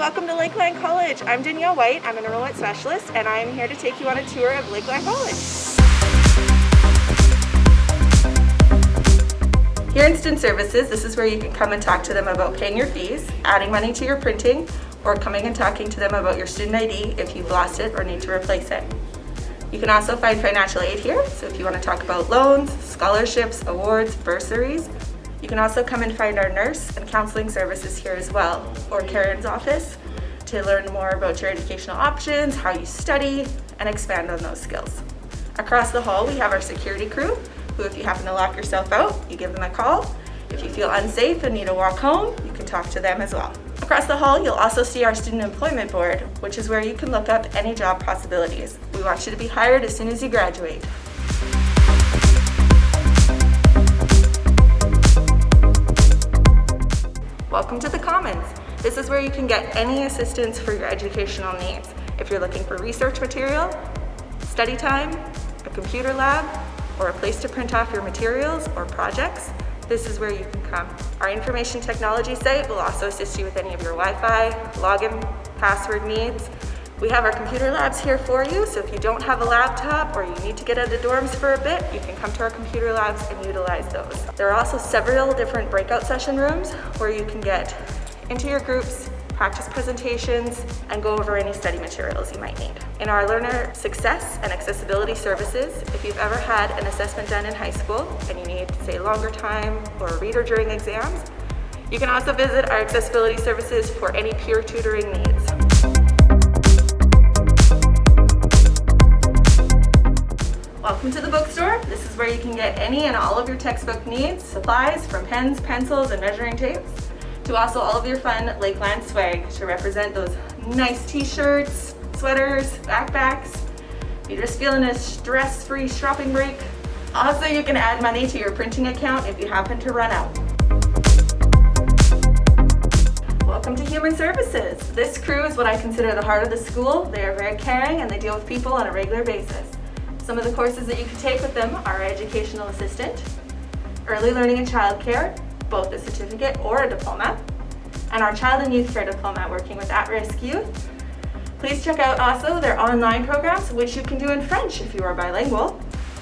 welcome to Lakeland College. I'm Danielle White, I'm an enrollment specialist, and I'm here to take you on a tour of Lakeland College. Here in Student Services, this is where you can come and talk to them about paying your fees, adding money to your printing, or coming and talking to them about your student ID if you've lost it or need to replace it. You can also find financial aid here, so if you want to talk about loans, scholarships, awards, bursaries. You can also come and find our nurse and counseling services here as well, or Karen's office, to learn more about your educational options, how you study, and expand on those skills. Across the hall, we have our security crew, who if you happen to lock yourself out, you give them a call. If you feel unsafe and need to walk home, you can talk to them as well. Across the hall, you'll also see our Student Employment Board, which is where you can look up any job possibilities. We want you to be hired as soon as you graduate. Welcome to the Commons. This is where you can get any assistance for your educational needs. If you're looking for research material, study time, a computer lab, or a place to print off your materials or projects, this is where you can come. Our information technology site will also assist you with any of your Wi-Fi, login, password needs. We have our computer labs here for you, so if you don't have a laptop or you need to get out of the dorms for a bit, you can come to our computer labs and utilize those. There are also several different breakout session rooms where you can get into your groups, practice presentations, and go over any study materials you might need. In our learner success and accessibility services, if you've ever had an assessment done in high school and you need, say, longer time or a reader during exams, you can also visit our accessibility services for any peer tutoring needs. Welcome to the bookstore. This is where you can get any and all of your textbook needs, supplies from pens, pencils, and measuring tapes, to also all of your fun Lakeland swag to represent those nice t-shirts, sweaters, backpacks. If you're just feeling a stress-free shopping break. Also, you can add money to your printing account if you happen to run out. Welcome to Human Services. This crew is what I consider the heart of the school. They are very caring and they deal with people on a regular basis. Some of the courses that you can take with them are Educational Assistant, Early Learning and Childcare, both a certificate or a diploma, and our Child and Youth Care Diploma working with at-risk youth. Please check out also their online programs, which you can do in French if you are bilingual.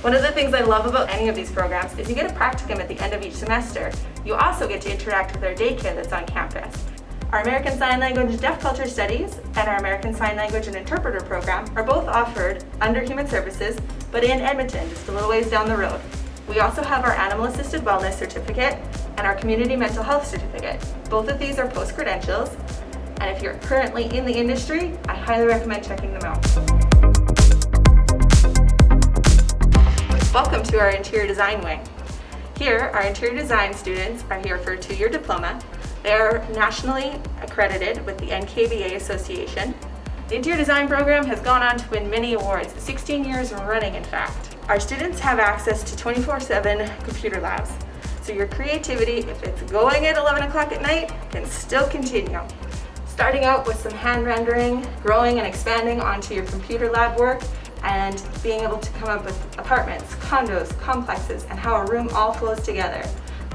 One of the things I love about any of these programs is you get a practicum at the end of each semester. You also get to interact with our daycare that's on campus. Our American Sign Language Deaf Culture Studies and our American Sign Language and Interpreter program are both offered under Human Services, but in Edmonton, just a little ways down the road. We also have our Animal Assisted Wellness Certificate and our Community Mental Health Certificate. Both of these are post-credentials, and if you're currently in the industry, I highly recommend checking them out. Welcome to our Interior Design Wing. Here, our interior design students are here for a 2-year diploma. They are nationally accredited with the NKBA Association. The interior design program has gone on to win many awards, 16 years running in fact. Our students have access to 24/7 computer labs, so your creativity, if it's going at 11 o'clock at night, can still continue. Starting out with some hand rendering, growing and expanding onto your computer lab work, and being able to come up with apartments, condos, complexes, and how a room all flows together.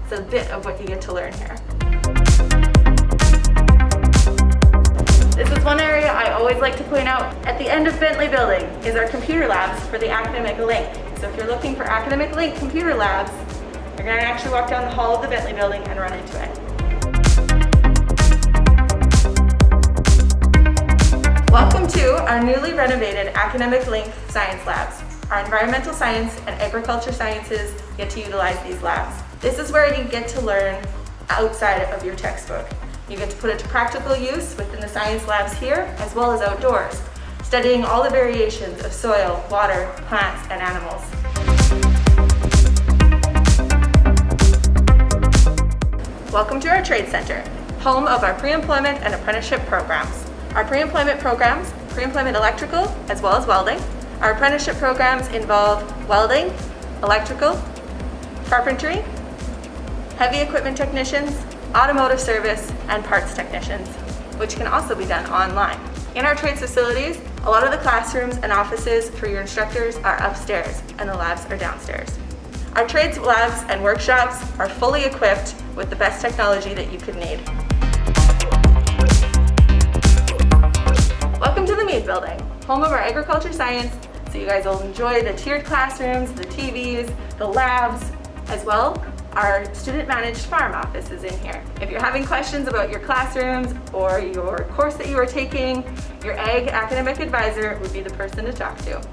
It's a bit of what you get to learn here. This is one area I always like to point out. At the end of Bentley Building is our computer labs for the Academic Link. So if you're looking for Academic Link computer labs, you're going to actually walk down the hall of the Bentley Building and run into it. Welcome to our newly renovated Academic Link Science Labs. Our environmental science and agriculture sciences get to utilize these labs. This is where you get to learn outside of your textbook. You get to put it to practical use within the science labs here, as well as outdoors, studying all the variations of soil, water, plants, and animals. Welcome to our Trade Center, home of our pre-employment and apprenticeship programs. Our pre-employment programs, pre-employment electrical, as well as welding. Our apprenticeship programs involve welding, electrical, carpentry, heavy equipment technicians, automotive service, and parts technicians, which can also be done online. In our trades facilities, a lot of the classrooms and offices for your instructors are upstairs and the labs are downstairs. Our trades labs and workshops are fully equipped with the best technology that you could need. Mead building, home of our agriculture science, so you guys will enjoy the tiered classrooms, the TVs, the labs, as well. Our student managed farm office is in here. If you're having questions about your classrooms or your course that you are taking, your ag academic advisor would be the person to talk to.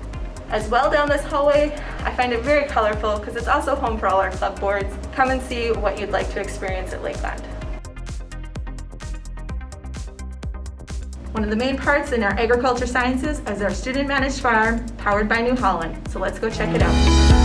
As well, down this hallway, I find it very colorful because it's also home for all our club boards. Come and see what you'd like to experience at Lakeland. One of the main parts in our agriculture sciences is our student managed farm powered by New Holland. So let's go check it out.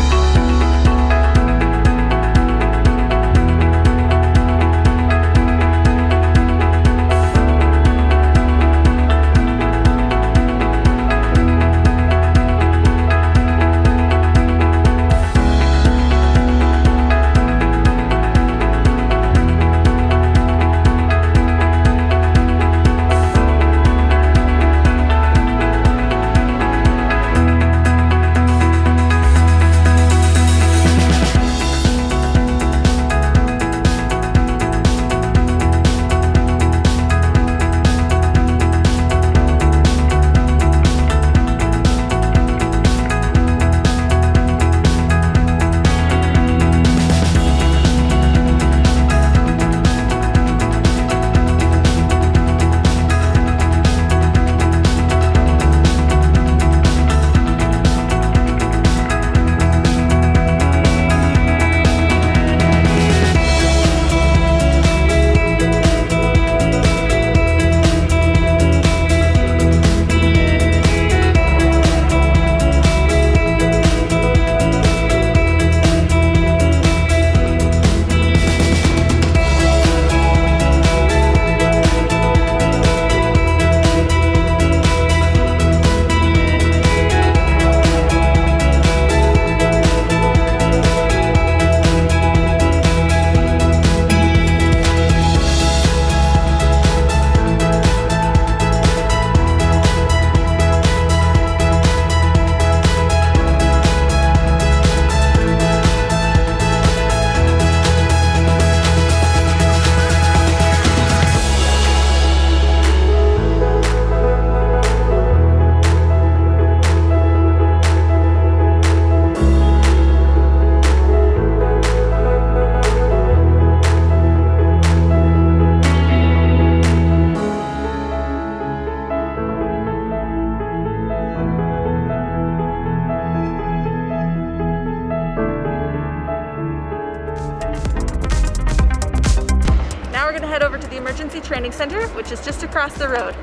We're going to head over to the Emergency Training Center, which is just across the road.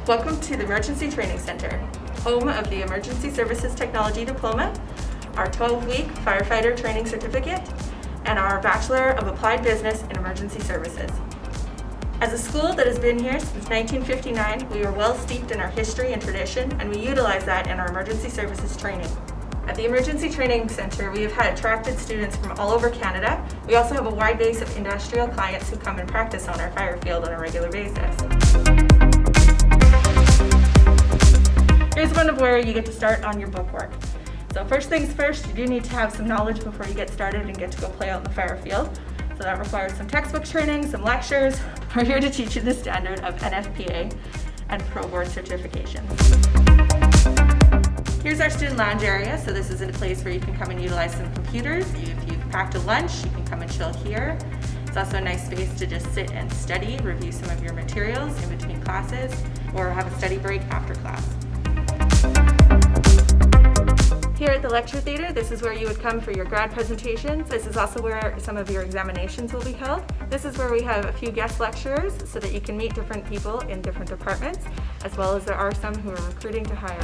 Welcome to the Emergency Training Center, home of the Emergency Services Technology Diploma, our 12-week firefighter training certificate, and our Bachelor of Applied Business in Emergency Services. As a school that has been here since 1959, we are well steeped in our history and tradition, and we utilize that in our emergency services training. At the Emergency Training Center, we have had attracted students from all over Canada. We also have a wide base of industrial clients who come and practice on our fire field on a regular basis. Here's one of where you get to start on your bookwork. So first things first, you do need to have some knowledge before you get started and get to go play out in the fire field. So that requires some textbook training, some lectures. We're here to teach you the standard of NFPA and Pro Board certifications. Here's our student lounge area. So this is a place where you can come and utilize some computers. If you've packed a lunch, you can come and chill here. It's also a nice space to just sit and study, review some of your materials in between classes, or have a study break after class. Here at the lecture theater, this is where you would come for your grad presentations. This is also where some of your examinations will be held. This is where we have a few guest lecturers so that you can meet different people in different departments, as well as there are some who are recruiting to hire.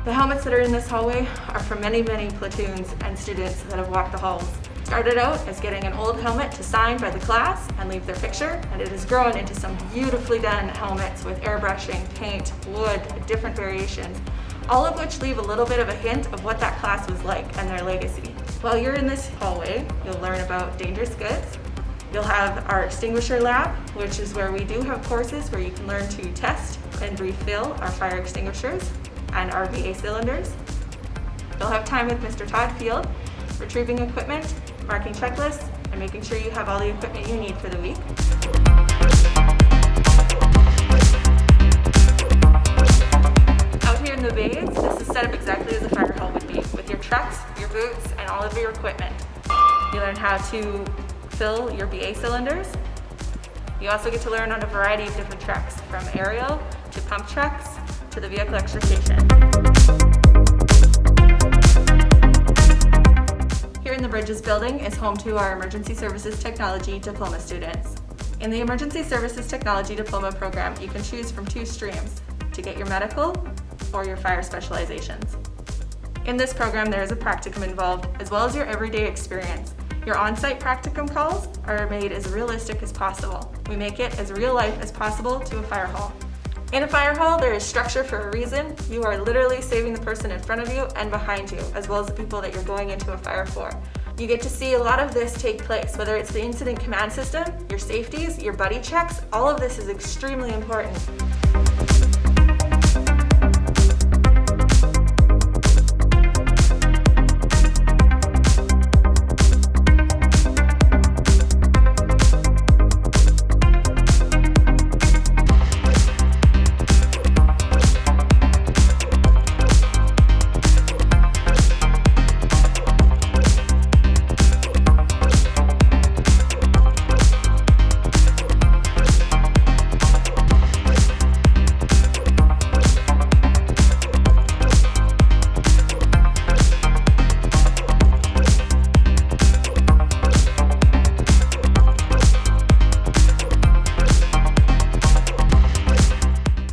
The helmets that are in this hallway are from many, many platoons and students that have walked the halls. Started out as getting an old helmet to sign by the class and leave their picture, and it has grown into some beautifully done helmets with airbrushing, paint, wood, different variations, all of which leave a little bit of a hint of what that class was like and their legacy. While you're in this hallway, you'll learn about dangerous goods. You'll have our extinguisher lab, which is where we do have courses where you can learn to test and refill our fire extinguishers and our VA cylinders. You'll have time with Mr. Todd Field, retrieving equipment, marking checklists, and making sure you have all the equipment you need for the week. Out here in the bays, this is set up exactly as a fire hall would be, with your trucks, your boots, and all of your equipment. You learn how to fill your BA cylinders. You also get to learn on a variety of different trucks, from aerial to pump trucks to the vehicle extrication. Here in the Bridges building is home to our Emergency Services Technology Diploma students. In the Emergency Services Technology Diploma program, you can choose from 2 streams to get your medical or your fire specializations. In this program, there is a practicum involved, as well as your everyday experience. Your on-site practicum calls are made as realistic as possible. We make it as real life as possible to a fire hall. In a fire hall, there is structure for a reason. You are literally saving the person in front of you and behind you, as well as the people that you're going into a fire for. You get to see a lot of this take place, whether it's the incident command system, your safeties, your buddy checks, all of this is extremely important.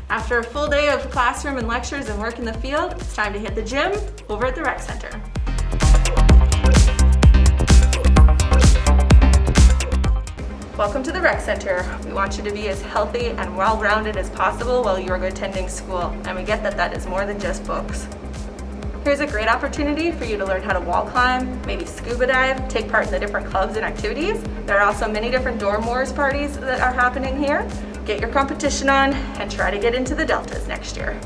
After a full day of classroom and lectures and work in the field, it's time to hit the gym over at the rec center. Welcome to the rec center. We want you to be as healthy and well-rounded as possible while you are attending school, and we get that that is more than just books. Here's a great opportunity for you to learn how to wall climb, maybe scuba dive, take part in the different clubs and activities. There are also many different dorm wars parties that are happening here. Get your competition on and try to get into the Deltas next year.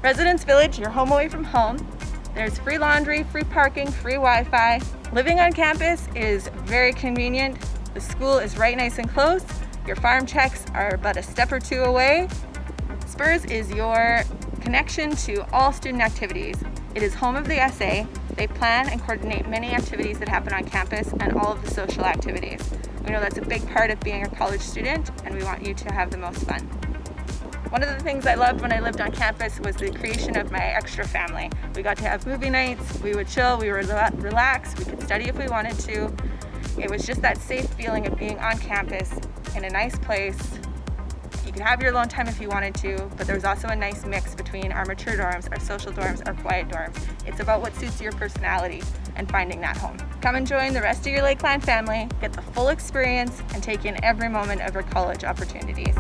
Residence Village, your home away from home. There's free laundry, free parking, free Wi-Fi. Living on campus is very convenient. The school is right nice and close. Your farm checks are but a step or 2 away. Spurs is your connection to all student activities. It is home of the SA. They plan and coordinate many activities that happen on campus and all of the social activities. We know that's a big part of being a college student, and we want you to have the most fun. One of the things I loved when I lived on campus was the creation of my extra family. We got to have movie nights, we would chill, we would relax, we could study if we wanted to. It was just that safe feeling of being on campus in a nice place. You could have your alone time if you wanted to, but there's also a nice mix between our mature dorms, our social dorms, our quiet dorms. It's about what suits your personality and finding that home. Come and join the rest of your Lakeland family, get the full experience, and take in every moment of your college opportunities.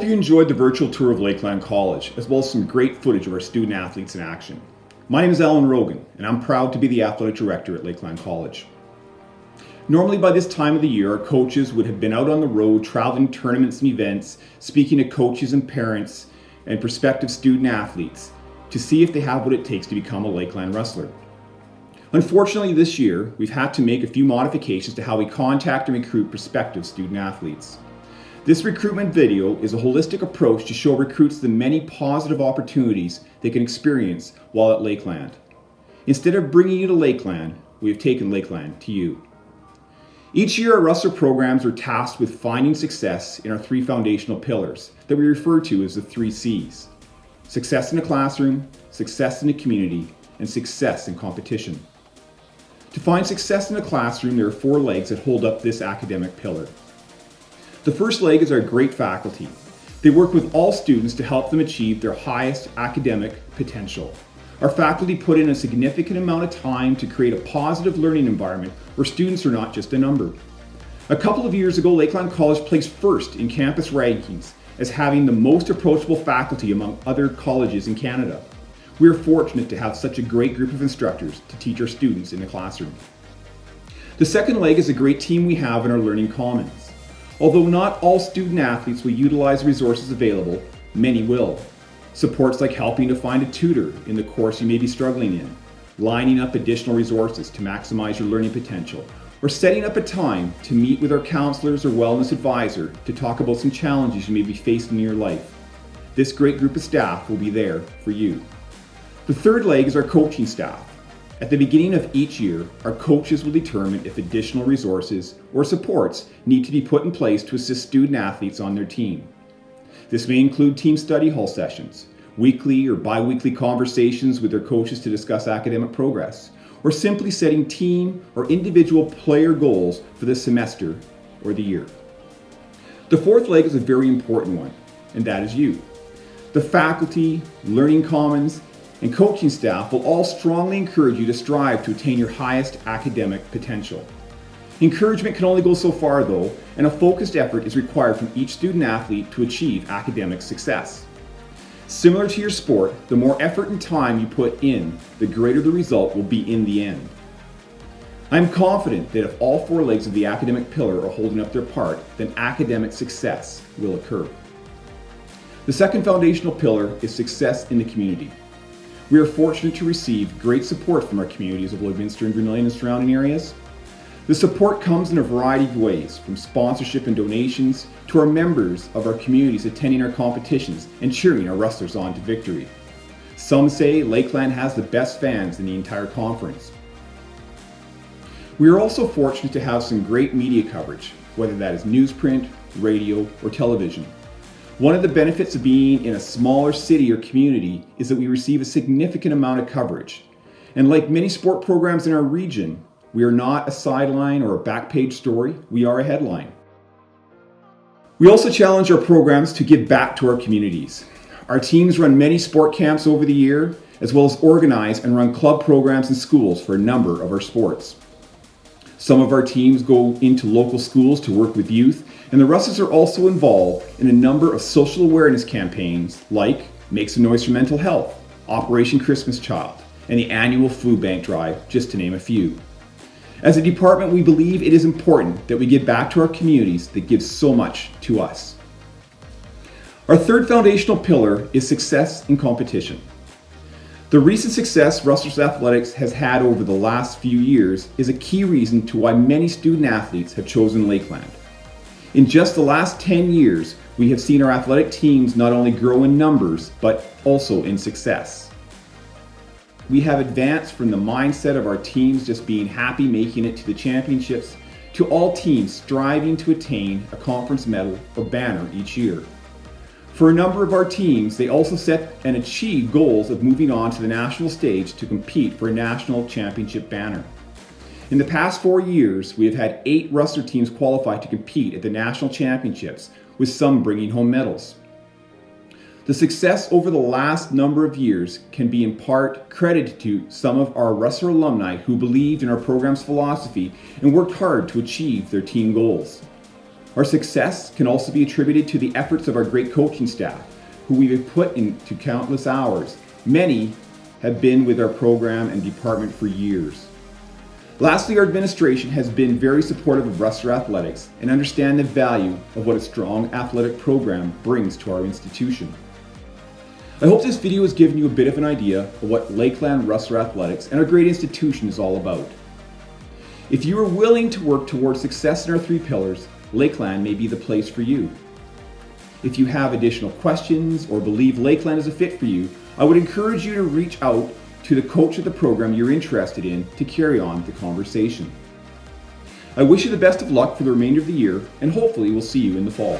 hope you enjoyed the virtual tour of Lakeland College, as well as some great footage of our student athletes in action. My name is Alan Rogan, and I'm proud to be the athletic director at Lakeland College. Normally by this time of the year, our coaches would have been out on the road, traveling tournaments and events, speaking to coaches and parents and prospective student athletes to see if they have what it takes to become a Lakeland Rustler. Unfortunately, this year, we've had to make a few modifications to how we contact and recruit prospective student athletes. This recruitment video is a holistic approach to show recruits the many positive opportunities they can experience while at Lakeland. Instead of bringing you to Lakeland, we have taken Lakeland to you. Each year, our Rustler programs are tasked with finding success in our three foundational pillars that we refer to as the 3 C's. Success in the classroom, success in the community, and success in competition. To find success in the classroom, there are 4 legs that hold up this academic pillar. The first leg is our great faculty. They work with all students to help them achieve their highest academic potential. Our faculty put in a significant amount of time to create a positive learning environment where students are not just a number. A couple of years ago, Lakeland College placed first in campus rankings as having the most approachable faculty among other colleges in Canada. We are fortunate to have such a great group of instructors to teach our students in the classroom. The second leg is a great team we have in our Learning Commons. Although not all student athletes will utilize the resources available, many will. Supports like helping to find a tutor in the course you may be struggling in, lining up additional resources to maximize your learning potential, or setting up a time to meet with our counselors or wellness advisor to talk about some challenges you may be facing in your life. This great group of staff will be there for you. The third leg is our coaching staff. At the beginning of each year, our coaches will determine if additional resources or supports need to be put in place to assist student athletes on their team. This may include team study hall sessions, weekly or bi-weekly conversations with their coaches to discuss academic progress, or simply setting team or individual player goals for the semester or the year. The fourth leg is a very important one, and that is you. The faculty, Learning Commons, and coaching staff will all strongly encourage you to strive to attain your highest academic potential. Encouragement can only go so far though, and a focused effort is required from each student athlete to achieve academic success. Similar to your sport, the more effort and time you put in, the greater the result will be in the end. I am confident that if all 4 legs of the academic pillar are holding up their part, then academic success will occur. The second foundational pillar is success in the community. We are fortunate to receive great support from our communities of Lloydminster and Vermilion and surrounding areas. The support comes in a variety of ways, from sponsorship and donations to our members of our communities attending our competitions and cheering our Rustlers on to victory. Some say Lakeland has the best fans in the entire conference. We are also fortunate to have some great media coverage, whether that is newsprint, radio, or television. One of the benefits of being in a smaller city or community is that we receive a significant amount of coverage. And like many sport programs in our region, we are not a sideline or a back page story, we are a headline. We also challenge our programs to give back to our communities. Our teams run many sport camps over the year, as well as organize and run club programs in schools for a number of our sports. Some of our teams go into local schools to work with youth, and the Rustlers are also involved in a number of social awareness campaigns like Make Some Noise for Mental Health, Operation Christmas Child, and the annual food bank drive, just to name a few. As a department, we believe it is important that we give back to our communities that give so much to us. Our third foundational pillar is success in competition. The recent success Rustlers Athletics has had over the last few years is a key reason to why many student athletes have chosen Lakeland. In just the last 10 years, we have seen our athletic teams not only grow in numbers, but also in success. We have advanced from the mindset of our teams just being happy making it to the championships to all teams striving to attain a conference medal or banner each year. For a number of our teams, they also set and achieve goals of moving on to the national stage to compete for a national championship banner. In the past 4 years, we have had 8 Rustler teams qualify to compete at the national championships, with some bringing home medals. The success over the last number of years can be in part credited to some of our Rustler alumni who believed in our program's philosophy and worked hard to achieve their team goals. Our success can also be attributed to the efforts of our great coaching staff, who we have put into countless hours. Many have been with our program and department for years. Lastly, our administration has been very supportive of Rustler Athletics and understand the value of what a strong athletic program brings to our institution. I hope this video has given you a bit of an idea of what Lakeland Rustler Athletics and our great institution is all about. If you are willing to work towards success in our 3 pillars, Lakeland may be the place for you. If you have additional questions or believe Lakeland is a fit for you, I would encourage you to reach out to the coach of the program you're interested in to carry on the conversation. I wish you the best of luck for the remainder of the year, and hopefully we'll see you in the fall.